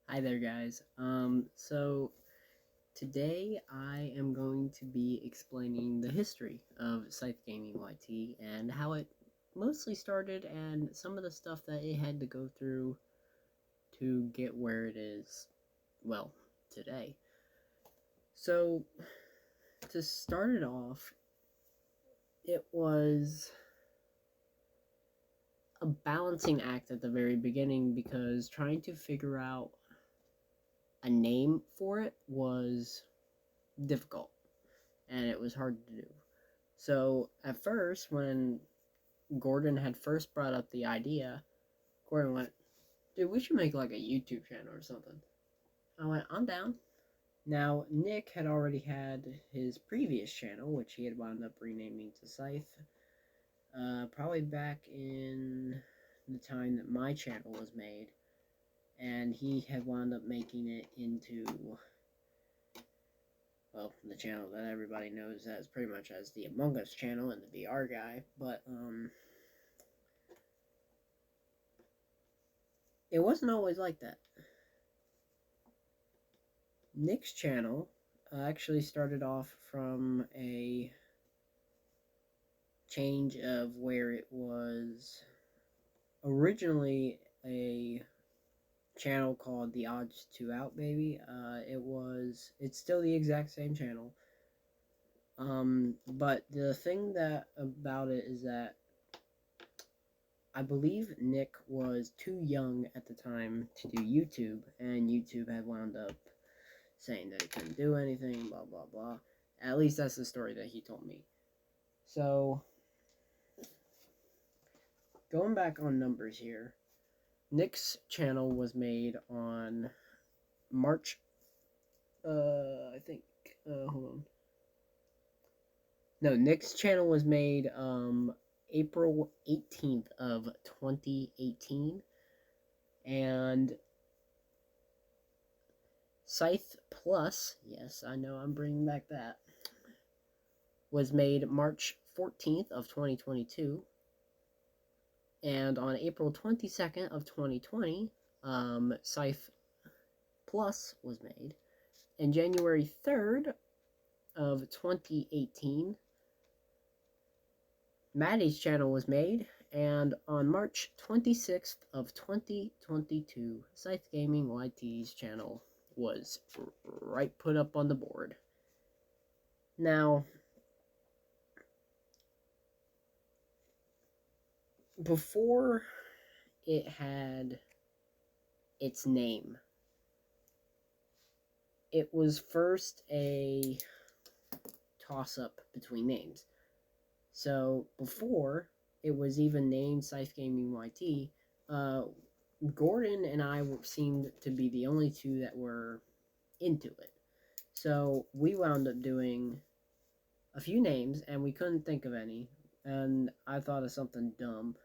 Hi there, guys. So today I am going to be explaining the history of ScytheGamingYT and how it mostly started and some of the stuff that it had to go through to get where it is, well, today. So, to start it off, it was a balancing act at the very beginning because trying to figure out a name for it was difficult and it was hard to do. So at first, when Gordon had first brought up the idea, Gordon went, "Dude, we should make like a YouTube channel or something." I went, "I'm down." Now, Nick had already had his previous channel, which he had wound up renaming to Scythe, probably back in the time that my channel was made, and he had wound up making it into, well, the channel that everybody knows as pretty much as the Among Us channel and the VR guy, but, it wasn't always like that. Nick's channel actually started off from a change of where it was originally a channel called The Odds 2 Out Baby. It's still the exact same channel. But the thing that about it is that I believe Nick was too young at the time to do YouTube, and YouTube had wound up saying that he couldn't do anything, blah, blah, blah. At least that's the story that he told me. So, going back on numbers here, Nick's channel was made on March, I think, hold on. No, Nick's channel was made, April 18th of 2018, and Scythe Plus, yes, I know I'm bringing back that, was made March 14th of 2022, and on April 22nd of 2020, Scythe Plus was made, and January 3rd of 2018, Maddie's channel was made, and on March 26th of 2022, ScytheGamingYT's channel was right put up on the board. Now, before it had its name, it was first a toss-up between names. So before it was even named ScytheGamingYT, Gordon and I seemed to be the only two that were into it. So we wound up doing a few names, and we couldn't think of any. And I thought of something dumb.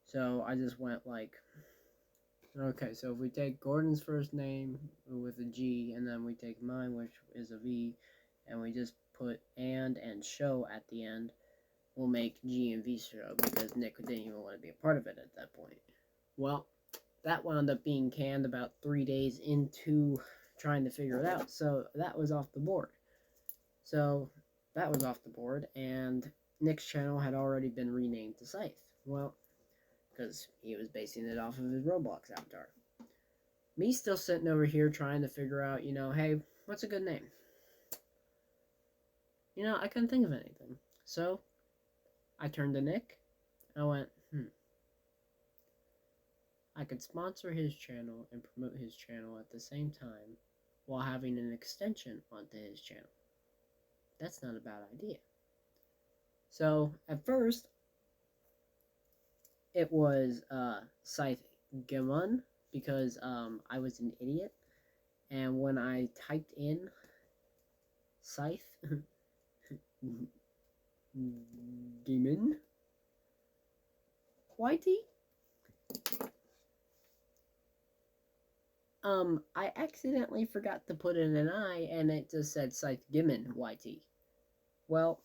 So I just went like, okay, so if we take Gordon's first name with a G, and then we take mine, which is a V, and we just put and show at the end, we'll make G and V show, because Nick didn't even want to be a part of it at that point. Well, that wound up being canned about 3 days into trying to figure it out, so that was off the board. So that was off the board, and Nick's channel had already been renamed to Scythe. Well, because he was basing it off of his Roblox avatar. Me still sitting over here trying to figure out, hey, what's a good name? I couldn't think of anything. So I turned to Nick. I went, I could sponsor his channel and promote his channel at the same time while having an extension onto his channel. That's not a bad idea. So at first, it was ScytheGamon, because I was an idiot, and when I typed in Scythe Gaming YT, I accidentally forgot to put in an I, and it just said ScytheGaming YT. Well,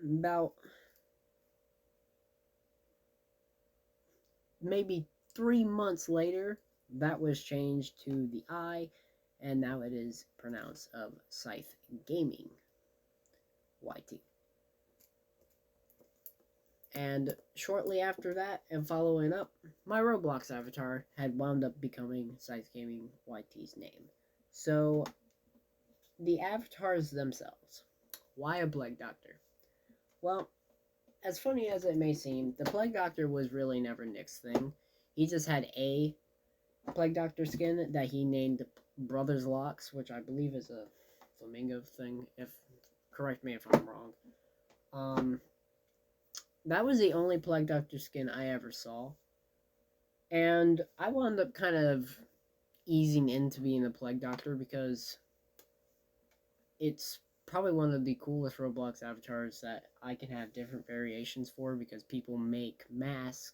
about maybe 3 months later, that was changed to the I, and now it is pronounced of ScytheGamingYT. And shortly after that, and following up, my Roblox avatar had wound up becoming ScytheGamingYT's name. So, the avatars themselves. Why a Plague Doctor? Well, as funny as it may seem, the Plague Doctor was really never Nick's thing. He just had a Plague Doctor skin that he named Brothers Locks, which I believe is a flamingo thing. Correct me if I'm wrong. That was the only Plague Doctor skin I ever saw. And I wound up kind of easing into being a Plague Doctor because it's probably one of the coolest Roblox avatars that I can have different variations for because people make masks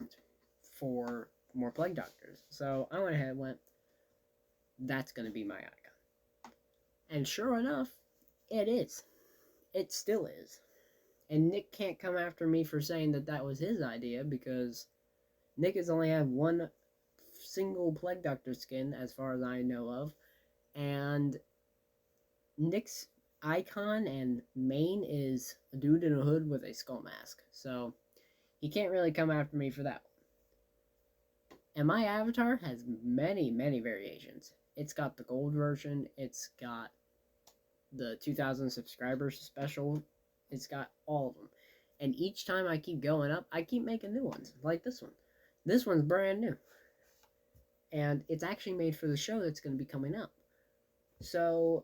for more Plague Doctors. So I went ahead and went, that's going to be my icon. And sure enough, it is. It still is. And Nick can't come after me for saying that that was his idea because Nick has only had one single Plague Doctor skin as far as I know of. And Nick's icon and main is a dude in a hood with a skull mask. So he can't really come after me for that one. And my avatar has many, many variations. It's got the gold version. It's got the 2,000 subscribers special. It's got all of them. And each time I keep going up, I keep making new ones. Like this one. This one's brand new. And it's actually made for the show that's going to be coming up. So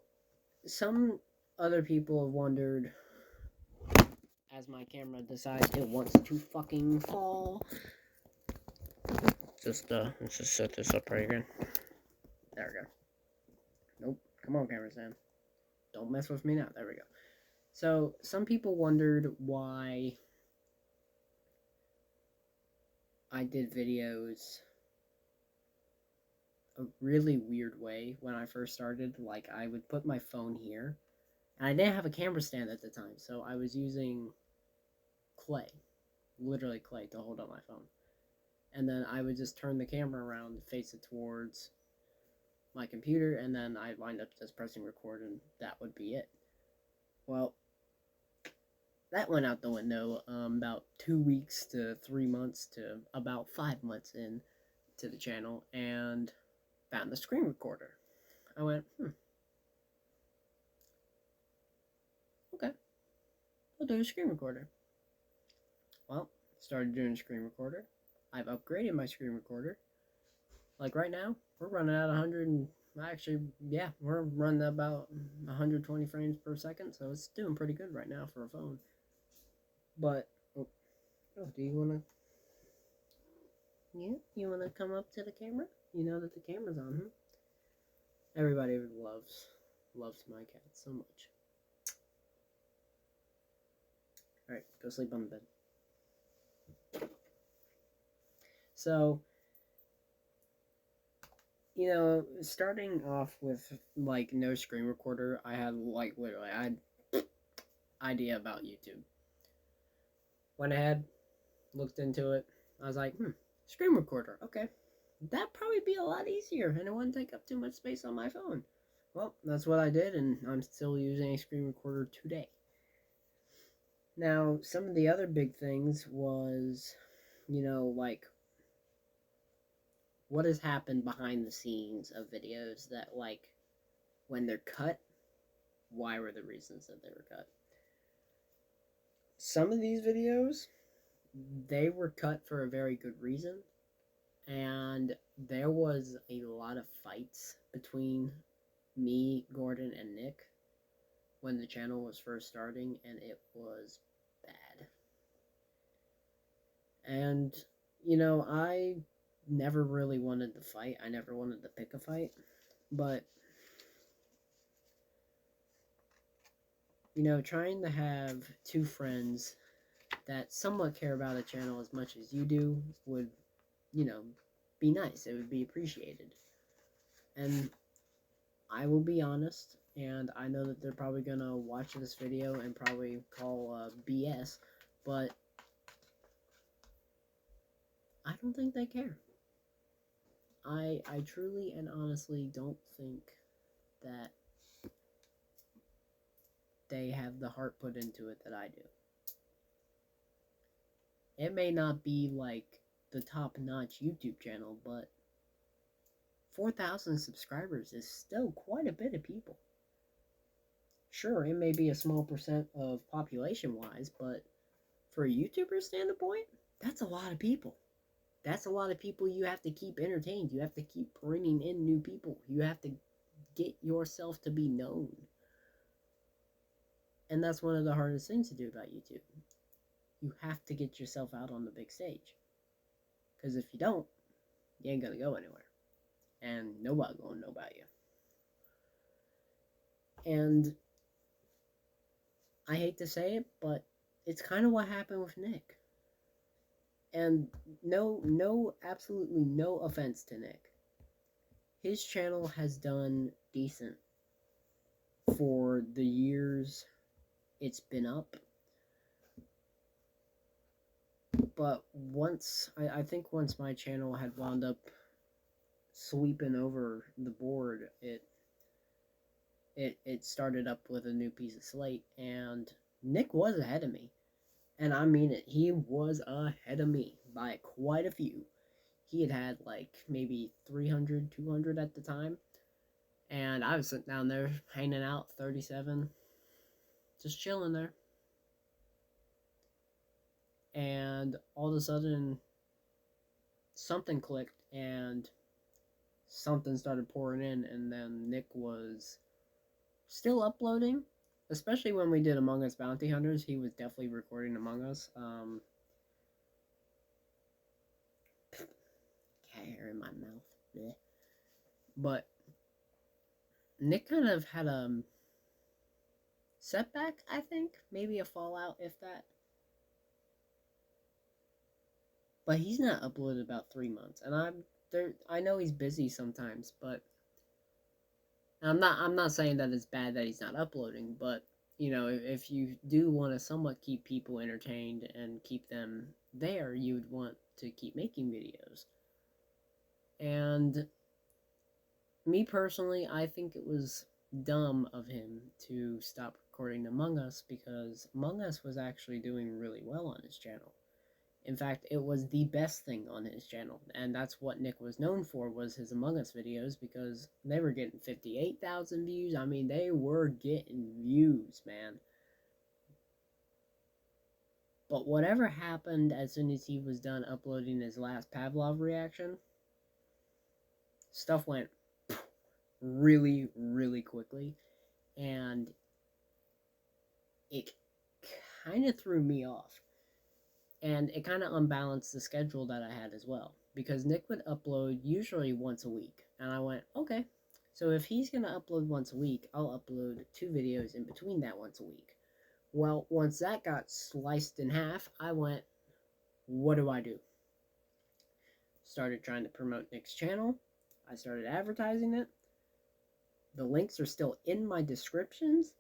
some other people have wondered, as my camera decides it wants to fucking fall. Let's just set this up right again. There we go. Nope. Come on, camera Sam. Don't mess with me now. There we go. So, some people wondered why I did videos a really weird way when I first started. Like, I would put my phone here, and I didn't have a camera stand at the time, so I was using clay, literally clay, to hold up my phone. And then I would just turn the camera around, face it towards my computer, and then I'd wind up just pressing record, and that would be it. Well, that went out the window about 2 weeks to 3 months to about 5 months in to the channel, and found the screen recorder. I went, okay, I'll do a screen recorder. Well, started doing a screen recorder. I've upgraded my screen recorder. Like right now, we're running at 100 and we're running about 120 frames per second, so it's doing pretty good right now for a phone. But, do you want to, you want to come up to the camera? You know that the camera's on, Everybody loves my cat so much. Alright, go sleep on the bed. So, starting off with, like, no screen recorder, I had, like, literally, I had idea about YouTube. Went ahead, looked into it. I was like, screen recorder, okay. That'd probably be a lot easier, and it wouldn't take up too much space on my phone. Well, that's what I did, and I'm still using a screen recorder today. Now, some of the other big things was, like, what has happened behind the scenes of videos that, like, when they're cut, why were the reasons that they were cut? Some of these videos, they were cut for a very good reason, and there was a lot of fights between me, Gordon, and Nick when the channel was first starting, and it was bad. And, I never really wanted to fight. I never wanted to pick a fight. But, trying to have two friends that somewhat care about a channel as much as you do would, be nice. It would be appreciated. And I will be honest, and I know that they're probably gonna watch this video and probably call BS, but I don't think they care. I truly and honestly don't think that they have the heart put into it that I do. It may not be like the top-notch YouTube channel, but 4,000 subscribers is still quite a bit of people. Sure, it may be a small percent of population-wise, but for a YouTuber standpoint, that's a lot of people. That's a lot of people you have to keep entertained. You have to keep bringing in new people. You have to get yourself to be known. And that's one of the hardest things to do about YouTube. You have to get yourself out on the big stage. Because if you don't, you ain't gonna go anywhere. And nobody gonna know about you. And I hate to say it, but it's kind of what happened with Nick. And absolutely no offense to Nick. His channel has done decent for the years it's been up. But I think once my channel had wound up sweeping over the board, it started up with a new piece of slate, and Nick was ahead of me. And I mean it, he was ahead of me by quite a few. He had like maybe 300, 200 at the time. And I was sitting down there hanging out, 37, just chilling there. And all of a sudden, something clicked and something started pouring in, and then Nick was still uploading, especially when we did Among Us Bounty Hunters. He was definitely recording Among Us. Cat hair in my mouth. Blech. But Nick kind of had a setback, I think. Maybe a fallout, if that. But he's not uploaded about 3 months, and I know he's busy sometimes, but I'm not saying that it's bad that he's not uploading, but you know, if you do want to somewhat keep people entertained and keep them there, you would want to keep making videos. And me personally, I think it was dumb of him to stop recording Among Us, because Among Us was actually doing really well on his channel. In fact, it was the best thing on his channel, and that's what Nick was known for, was his Among Us videos, because they were getting 58,000 views. I mean, they were getting views, man. But whatever happened as soon as he was done uploading his last Pavlov reaction, stuff went really, really quickly, and it kind of threw me off. And it kind of unbalanced the schedule that I had as well, because Nick would upload usually once a week. And I went, okay, so if he's going to upload once a week, I'll upload 2 videos in between that once a week. Well, once that got sliced in half, I went, what do I do? Started trying to promote Nick's channel. I started advertising it. The links are still in my descriptions.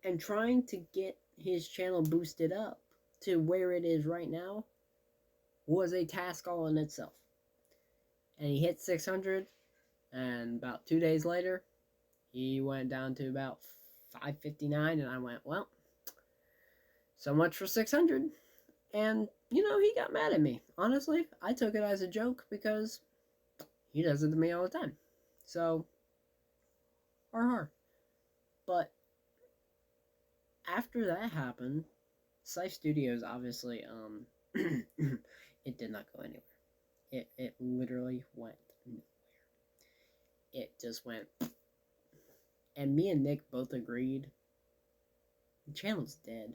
And trying to get his channel boosted up to where it is right now was a task all in itself. And he hit 600, and about 2 days later, he went down to about 559, and I went, well, so much for 600. And, you know, he got mad at me. Honestly, I took it as a joke, because he does it to me all the time. So, har. But after that happened, Scythe Studios, obviously, it did not go anywhere. It literally went nowhere. It just went, and me and Nick both agreed, the channel's dead.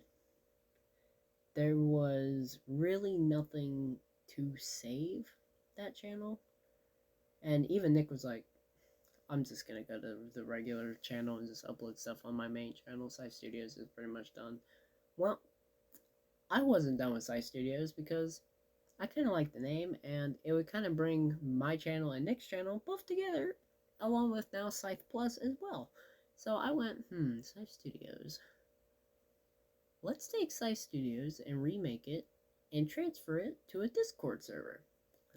There was really nothing to save that channel, and even Nick was like, I'm just gonna go to the regular channel and just upload stuff on my main channel. Scythe Studios is pretty much done. Well, I wasn't done with Scythe Studios, because I kind of like the name, and it would kind of bring my channel and Nick's channel both together, along with now Scythe Plus as well. So I went, Scythe Studios. Let's take Scythe Studios and remake it and transfer it to a Discord server.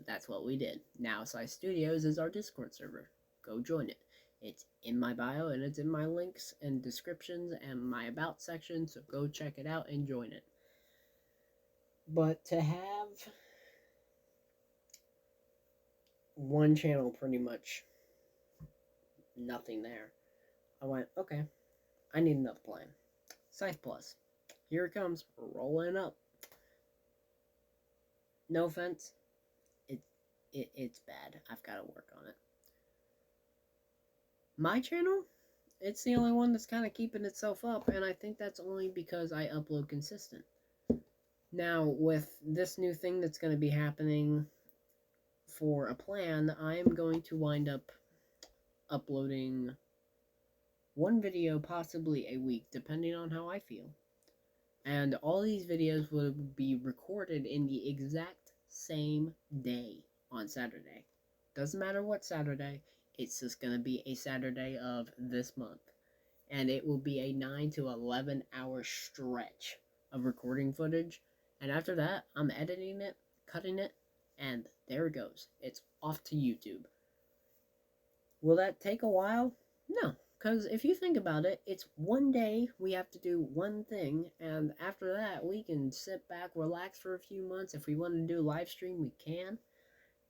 That's what we did. Now Scythe Studios is our Discord server. Go join it. It's in my bio and it's in my links and descriptions and my about section, so go check it out and join it. But to have one channel pretty much nothing there, I went, okay, I need another plan. Scythe Plus. Here it comes, rolling up. No offense, it's bad. I've got to work on it. My channel, it's the only one that's kind of keeping itself up, and I think that's only because I upload consistent. Now, with this new thing that's going to be happening for a plan, I am going to wind up uploading one video possibly a week, depending on how I feel. And all these videos will be recorded in the exact same day on Saturday. Doesn't matter what Saturday, it's just going to be a Saturday of this month. And it will be a 9 to 11 hour stretch of recording footage. And after that, I'm editing it, cutting it, and there it goes. It's off to YouTube. Will that take a while? No. Because if you think about it, it's one day we have to do one thing, and after that, we can sit back, relax for a few months. If we want to do live stream, we can.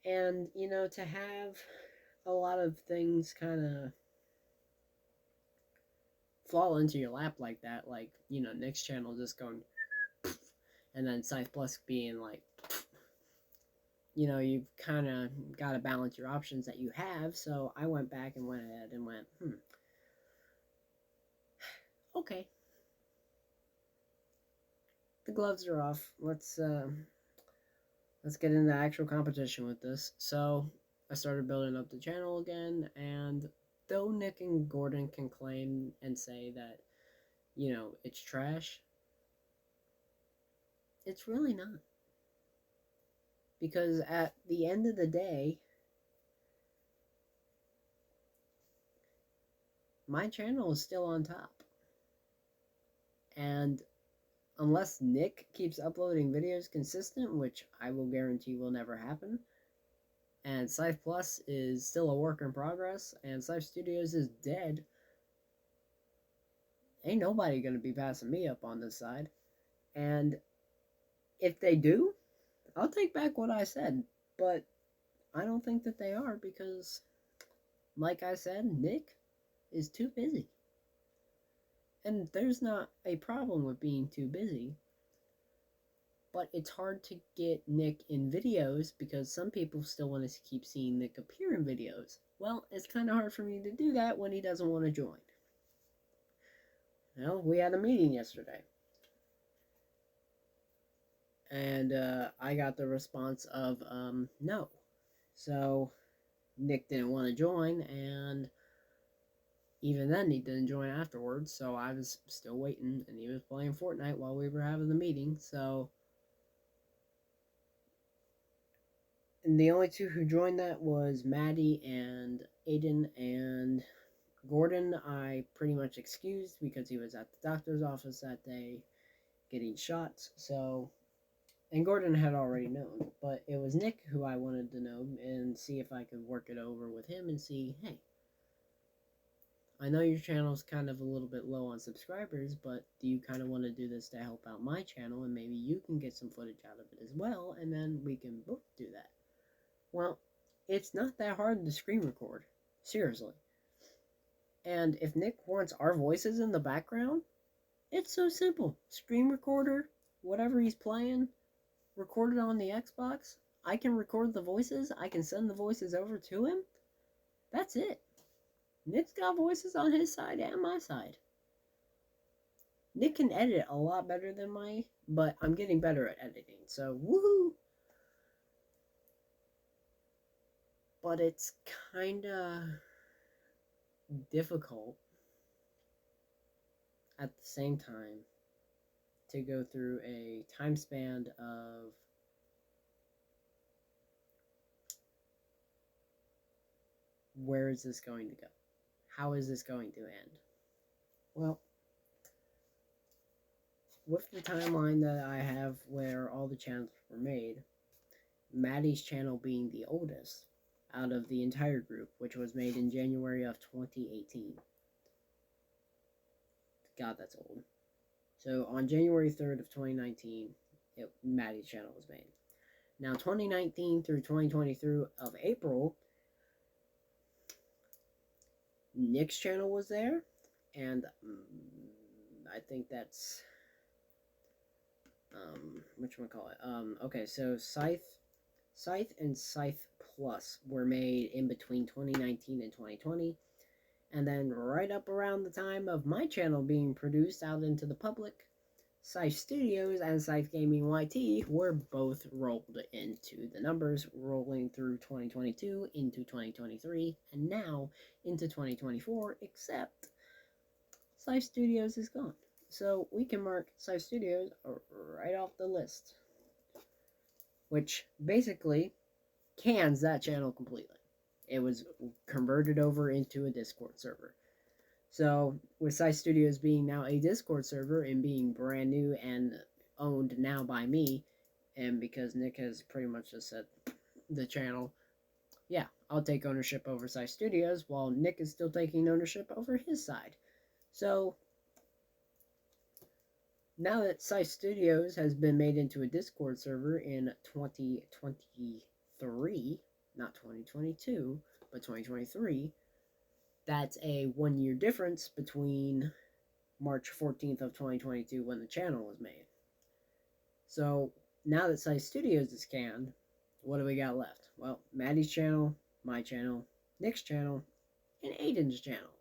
And, you know, to have a lot of things kind of fall into your lap like that, like, you know, Nick's channel just going, and then Scythe Plus being like, you know, you've kind of got to balance your options that you have. So I went back and went ahead and went, okay, the gloves are off. Let's get into actual competition with this. So I started building up the channel again, and though Nick and Gordon can claim and say that, you know, it's trash, it's really not. Because at the end of the day, my channel is still on top. And unless Nick keeps uploading videos consistent, which I will guarantee will never happen, and Scythe Plus is still a work in progress, and Scythe Studios is dead, ain't nobody gonna be passing me up on this side. And if they do, I'll take back what I said, but I don't think that they are, because, like I said, Nick is too busy. And there's not a problem with being too busy, but it's hard to get Nick in videos because some people still want to keep seeing Nick appear in videos. Well, it's kind of hard for me to do that when he doesn't want to join. Well, we had a meeting yesterday, and I got the response of no. So Nick didn't want to join, and even then he didn't join afterwards, so I was still waiting, and he was playing Fortnite while we were having the meeting. So and the only two who joined that was Maddie and Aiden, and Gordon I pretty much excused because he was at the doctor's office that day getting shots. So, and Gordon had already known, but it was Nick who I wanted to know and see if I could work it over with him and see, hey, I know your channel's kind of a little bit low on subscribers, but do you kind of want to do this to help out my channel, and maybe you can get some footage out of it as well, and then we can both do that. Well, it's not that hard to screen record. Seriously. And if Nick wants our voices in the background, it's so simple. Screen recorder, whatever he's playing, record it on the Xbox. I can record the voices. I can send the voices over to him. That's it. Nick's got voices on his side and my side. Nick can edit a lot better than me, but I'm getting better at editing. So, woohoo! But it's kind of difficult at the same time to go through a time span of where is this going to go? How is this going to end? Well, with the timeline that I have where all the channels were made, Maddie's channel being the oldest out of the entire group, which was made in January of 2018. God, that's old. So on January 3rd of 2019, Maddie's channel was made. Now 2019 through 2023 of April, Nick's channel was there, and I think that's whatchamacallit. Okay, so Scythe and Scythe Plus were made in between 2019 and 2020. And then right up around the time of my channel being produced out into the public, Scythe Studios and ScytheGamingYT were both rolled into the numbers, rolling through 2022 into 2023, and now into 2024, except Scythe Studios is gone. So we can mark Scythe Studios right off the list, which basically cans that channel completely. It was converted over into a Discord server. So, with Scythe Studios being now a Discord server and being brand new and owned now by me, and because Nick has pretty much just said the channel, yeah, I'll take ownership over Scythe Studios while Nick is still taking ownership over his side. So, now that Scythe Studios has been made into a Discord server in 2023, not 2022, but 2023, that's a 1 year difference between March 14th of 2022 when the channel was made. So now that Scythe Studios is canned, what do we got left? Well, Maddie's channel, my channel, Nick's channel, and Aiden's channel.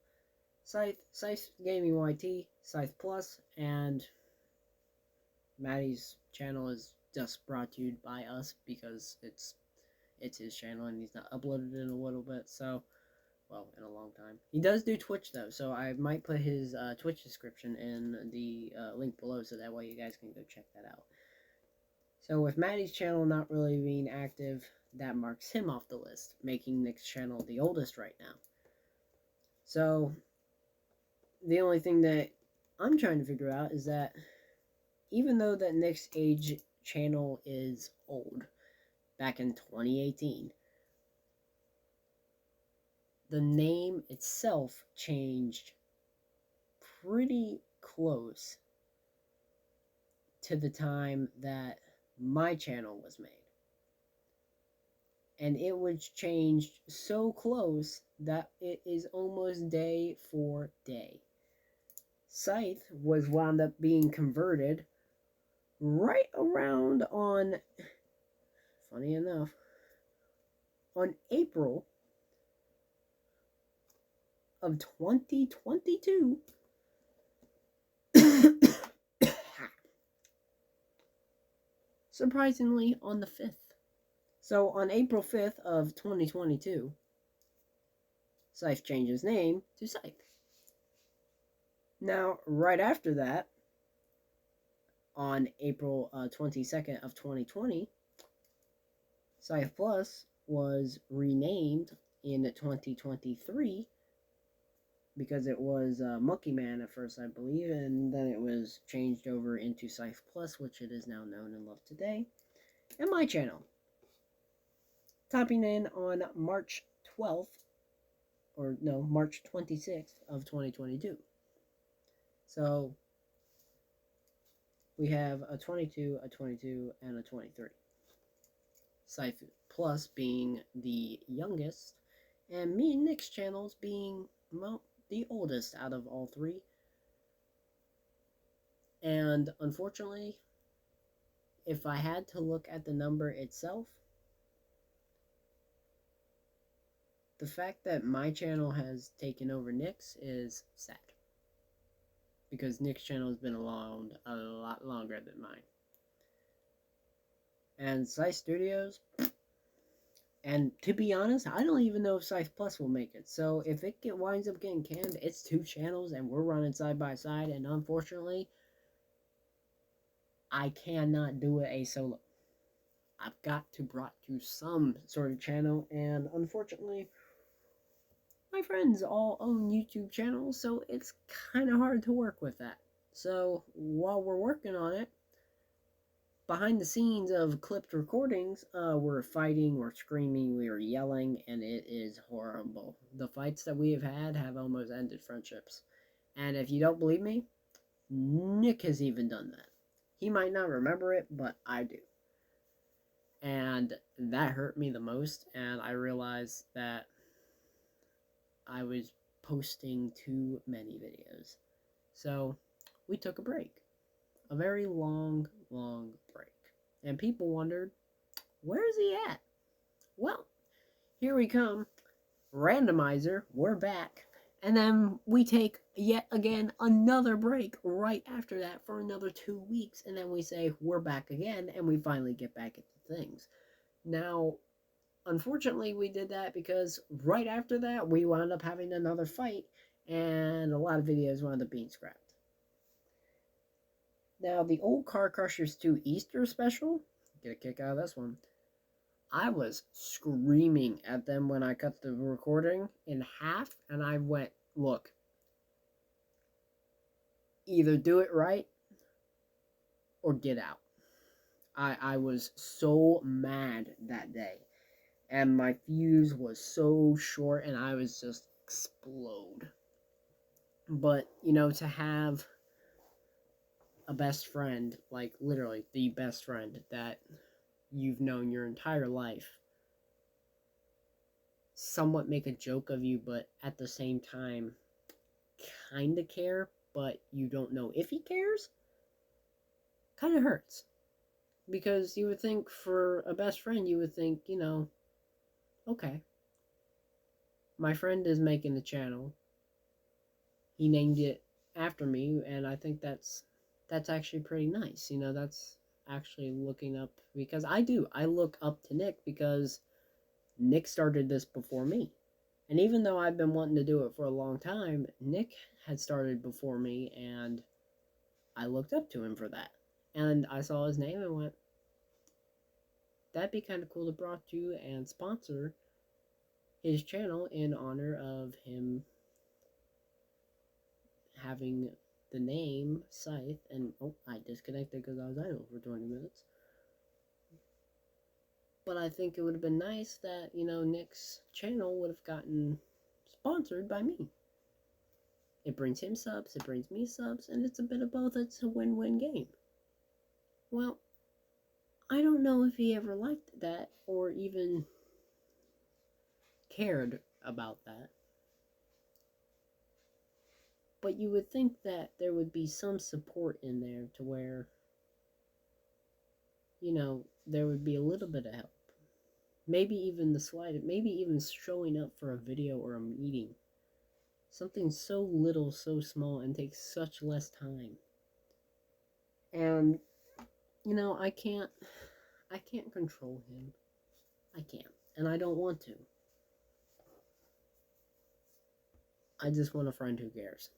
ScytheGamingYT, Scythe Plus, and Maddie's channel is just brought to you by us because it's his channel and he's not uploaded in a little bit, so, well, in a long time. He does do Twitch, though, so I might put his Twitch description in the link below, so that way you guys can go check that out. So with Maddie's channel not really being active, that marks him off the list, making Nick's channel the oldest right now. So, the only thing that I'm trying to figure out is that even though that Nick's age channel is old, back in 2018, the name itself changed pretty close to the time that my channel was made. And it was changed so close that it is almost day for day. Scythe was wound up being converted right around on, funny enough, on April of 2022. Surprisingly, on the 5th. So, on April 5th of 2022, Scythe changed his name to Scythe. Now, right after that, on April 22nd of 2020, Scythe Plus was renamed in 2023 because it was Monkey Man at first, I believe, and then it was changed over into Scythe Plus, which it is now known and loved today, and my channel. Topping in on March 12th, or no, March 26th of 2022. So, we have a 22, a 22, and a 23. Scythe Plus being the youngest, and me and Nick's channels being, well, the oldest out of all three. And unfortunately, if I had to look at the number itself, the fact that my channel has taken over Nick's is sad. Because Nick's channel has been around a lot longer than mine. And Scythe Studios, and to be honest, I don't even know if Scythe Plus will make it. So if it winds up getting canned, it's 2 channels and we're running side by side. And unfortunately, I cannot do it a solo. I've got to brought to some sort of channel. And unfortunately, my friends all own YouTube channels, so it's kind of hard to work with that. So while we're working on it, behind the scenes of clipped recordings, we're fighting, we're screaming, we are yelling, and it is horrible. The fights that we have almost ended friendships. And if you don't believe me, Nick has even done that. He might not remember it, but I do. And that hurt me the most, and I realized that I was posting too many videos. So we took a break. A very long, long break. And people wondered, where is he at? Well, here we come. Randomizer, we're back. And then we take yet again another break right after that for another 2 weeks. And then we say, we're back again, and we finally get back into things. Now, unfortunately, we did that because right after that, we wound up having another fight, and a lot of videos wound up being scrapped. Now, the old Car Crushers 2 Easter special, get a kick out of this one. I was screaming at them when I cut the recording in half, and I went, look, either do it right or get out. I was so mad that day, and my fuse was so short, and I was just explode. But, you know, to have a best friend, like literally the best friend that you've known your entire life, somewhat make a joke of you, but at the same time kind of care, but you don't know if he cares, kind of hurts. Because you would think for a best friend, you would think, you know, okay, my friend is making the channel, he named it after me, and I think that's actually pretty nice. You know, that's actually looking up, because I look up to Nick because Nick started this before me. And even though I've been wanting to do it for a long time, Nick had started before me, and I looked up to him for that. And I saw his name and went, that'd be kind of cool to brought you and sponsor his channel in honor of him having the name Scythe. And oh, I disconnected because I was idle for 20 minutes. But I think it would have been nice that, you know, Nick's channel would have gotten sponsored by me. It brings him subs, it brings me subs, and it's a bit of both. It's a win-win game. Well, I don't know if he ever liked that or even cared about that. But you would think that there would be some support in there to where, you know, there would be a little bit of help. Maybe even the slightest, maybe even showing up for a video or a meeting. Something so little, so small, and takes such less time. And, you know, I can't control him. I can't. And I don't want to. I just want a friend who cares.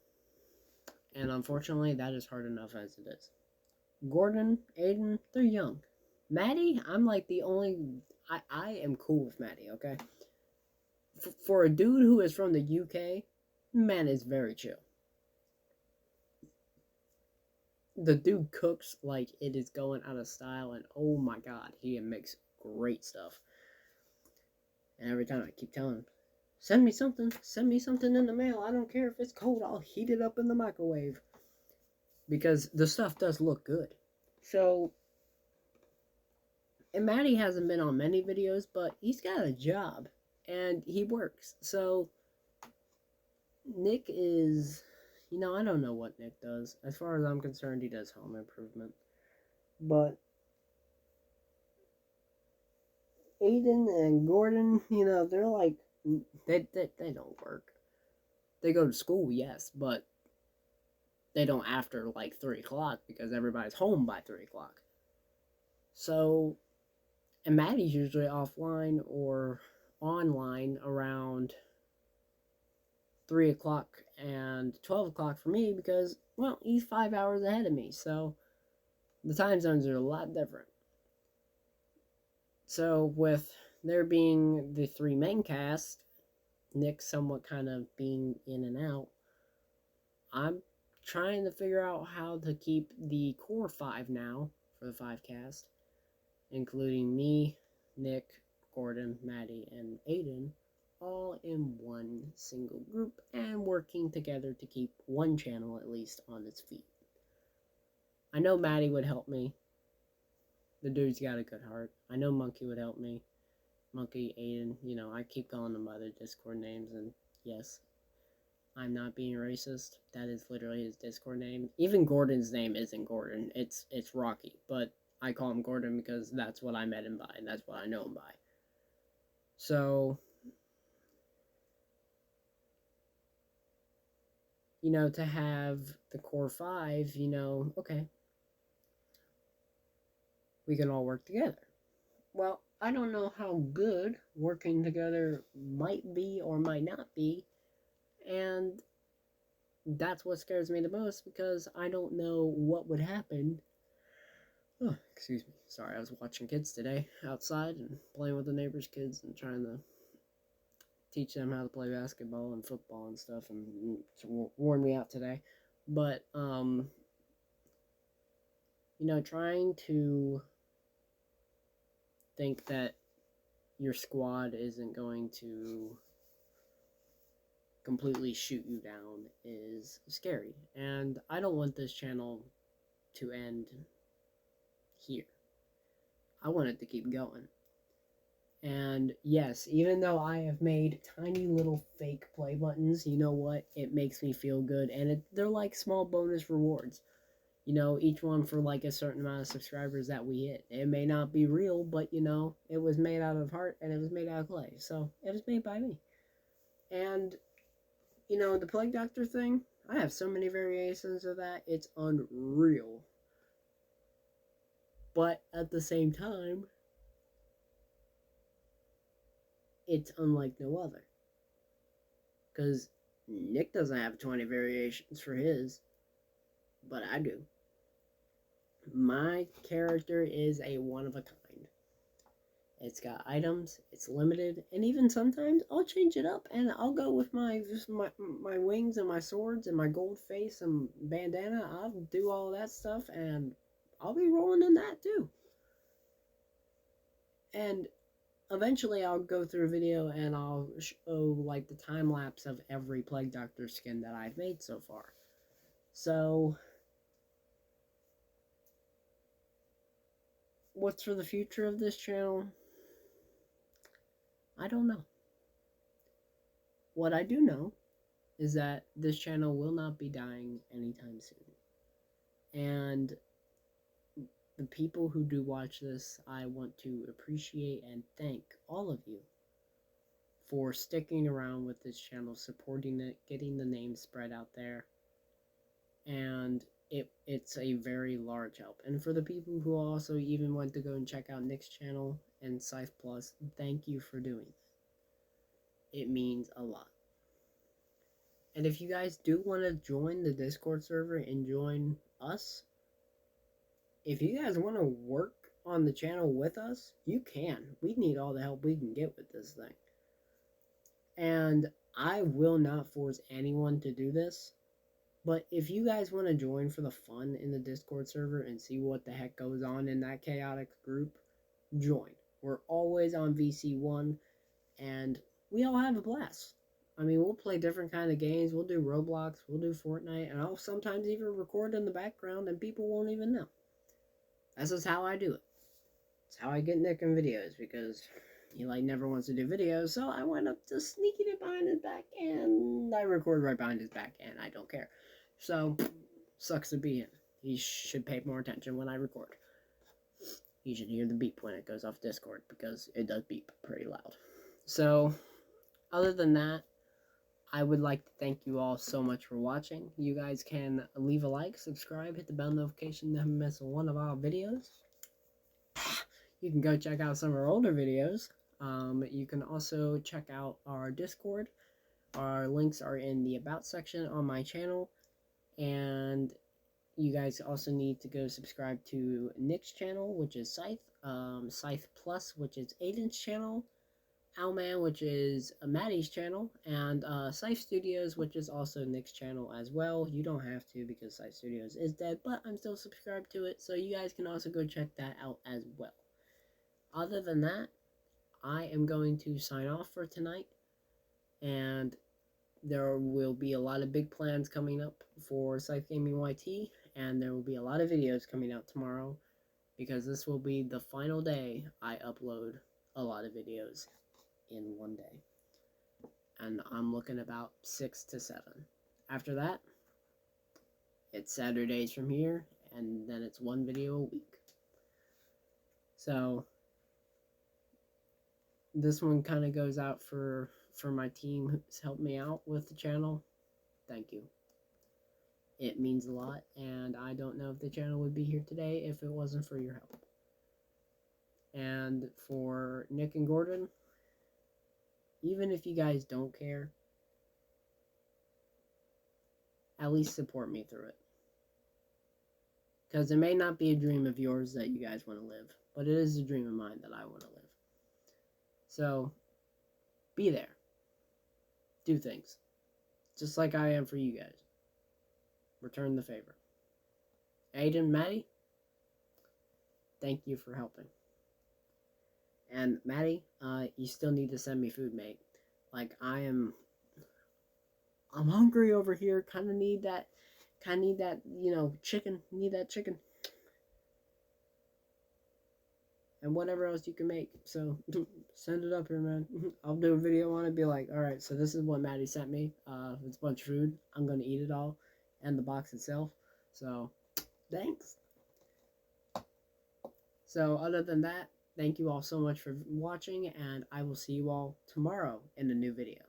And unfortunately, that is hard enough as it is. Gordon, Aiden, they're young. Maddie, I'm like the only... I am cool with Maddie, okay? For a dude who is from the UK, man is very chill. The dude cooks like it is going out of style, and oh my god, he makes great stuff. And every time I keep telling him, send me something in the mail. I don't care if it's cold, I'll heat it up in the microwave. Because the stuff does look good. So, and Maddie hasn't been on many videos, but he's got a job. And he works. So, Nick is, you know, I don't know what Nick does. As far as I'm concerned, he does home improvement. But Aiden and Gordon, you know, they're like, they don't work. They go to school, yes, but they don't after like 3 o'clock because everybody's home by 3 o'clock. So, and Maddie's usually offline or online around 3 o'clock and 12 o'clock for me because, well, he's 5 hours ahead of me. So, the time zones are a lot different. So, with there being the 3 main cast, Nick somewhat kind of being in and out, I'm trying to figure out how to keep the core 5 now for the 5cast, including me, Nick, Gordon, Maddie, and Aiden, all in one single group and working together to keep one channel at least on its feet. I know Maddie would help me. The dude's got a good heart. I know Monkey would help me. Monkey, Aiden, you know, I keep calling them by their Discord names, and yes, I'm not being racist. That is literally his Discord name. Even Gordon's name isn't Gordon. It's Rocky, but I call him Gordon because that's what I met him by, and that's what I know him by. So, you know, to have the core 5, you know, okay, we can all work together. Well, I don't know how good working together might be or might not be, and that's what scares me the most because I don't know what would happen. Oh, excuse me. Sorry, I was watching kids today outside and playing with the neighbors' kids and trying to teach them how to play basketball and football and stuff, and it's worn me out today. But, you know, trying to think that your squad isn't going to completely shoot you down is scary. And I don't want this channel to end here. I want it to keep going. And yes, even though I have made tiny little fake play buttons, you know what? It makes me feel good. And they're like small bonus rewards. You know, each one for like a certain amount of subscribers that we hit. It may not be real, but you know, it was made out of heart and it was made out of clay. So it was made by me. And, you know, the Plague Doctor thing, I have so many variations of that. It's unreal. But at the same time, it's unlike no other. Because Nick doesn't have 20 variations for his, but I do. My character is a one of a kind. It's got items, it's limited, and even sometimes I'll change it up and I'll go with my wings and my swords and my gold face and bandana. I'll do all that stuff and I'll be rolling in that too. And eventually I'll go through a video and I'll show like the time lapse of every Plague Doctor skin that I've made so far. So what's for the future of this channel? I don't know. What I do know is that this channel will not be dying anytime soon. And the people who do watch this, I want to appreciate and thank all of you for sticking around with this channel, supporting it, getting the name spread out there. And it's a very large help. And for the people who also even went to go and check out Nick's channel and Scythe Plus, thank you for doing that. It means a lot. And if you guys do want to join the Discord server and join us, if you guys want to work on the channel with us, you can. We need all the help we can get with this thing. And I will not force anyone to do this. But if you guys want to join for the fun in the Discord server and see what the heck goes on in that chaotic group, join. We're always on VC1, and we all have a blast. I mean, we'll play different kind of games. We'll do Roblox, we'll do Fortnite, and I'll sometimes even record in the background and people won't even know. That's just how I do it. It's how I get Nick in videos, because he like never wants to do videos, so I went up to sneaking it behind his back, and I record right behind his back, and I don't care. So, sucks to be him. He should pay more attention when I record. You should hear the beep when it goes off Discord, because it does beep pretty loud. So, other than that, I would like to thank you all so much for watching. You guys can leave a like, subscribe, hit the bell notification to never miss one of our videos. You can go check out some of our older videos. You can also check out our Discord. Our links are in the About section on my channel. And you guys also need to go subscribe to Nick's channel, which is Scythe. Scythe Plus, which is Aiden's channel. Owlman, which is Maddie's channel, and Scythe Studios, which is also Nick's channel as well. You don't have to because Scythe Studios is dead, but I'm still subscribed to it, so you guys can also go check that out as well. Other than that, I am going to sign off for tonight, and there will be a lot of big plans coming up for ScytheGamingYT, and there will be a lot of videos coming out tomorrow, because this will be the final day I upload a lot of videos in one day. And I'm looking about 6 to 7. After that, it's Saturdays from here, and then it's one video a week. So this one kind of goes out for my team who's helped me out with the channel. Thank you. It means a lot, and I don't know if the channel would be here today if it wasn't for your help. And for Nick and Gordon, even if you guys don't care, at least support me through it. Because it may not be a dream of yours that you guys want to live, but it is a dream of mine that I want to live. So, be there. Do things. Just like I am for you guys. Return the favor. Aiden, Maddie, thank you for helping. And Maddie, you still need to send me food, mate. Like, I'm hungry over here. Kind of need that, chicken. Need that chicken. And whatever else you can make. So, send it up here, man. I'll do a video on it. Be like, alright, so this is what Maddie sent me. It's a bunch of food. I'm going to eat it all. And the box itself. So, thanks. So, other than that, thank you all so much for watching. And I will see you all tomorrow in a new video.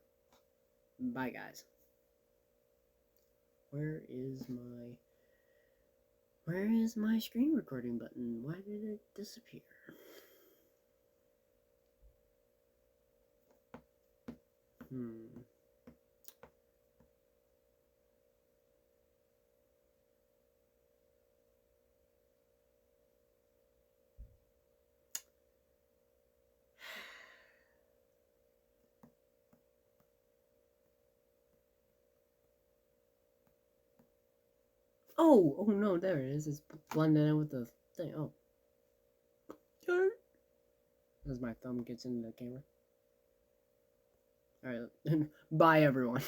Bye, guys. Where is my screen recording button? Why did it disappear? Oh no, there it is. It's blending in with the thing. Oh. As my thumb gets into the camera. Alright, bye everyone.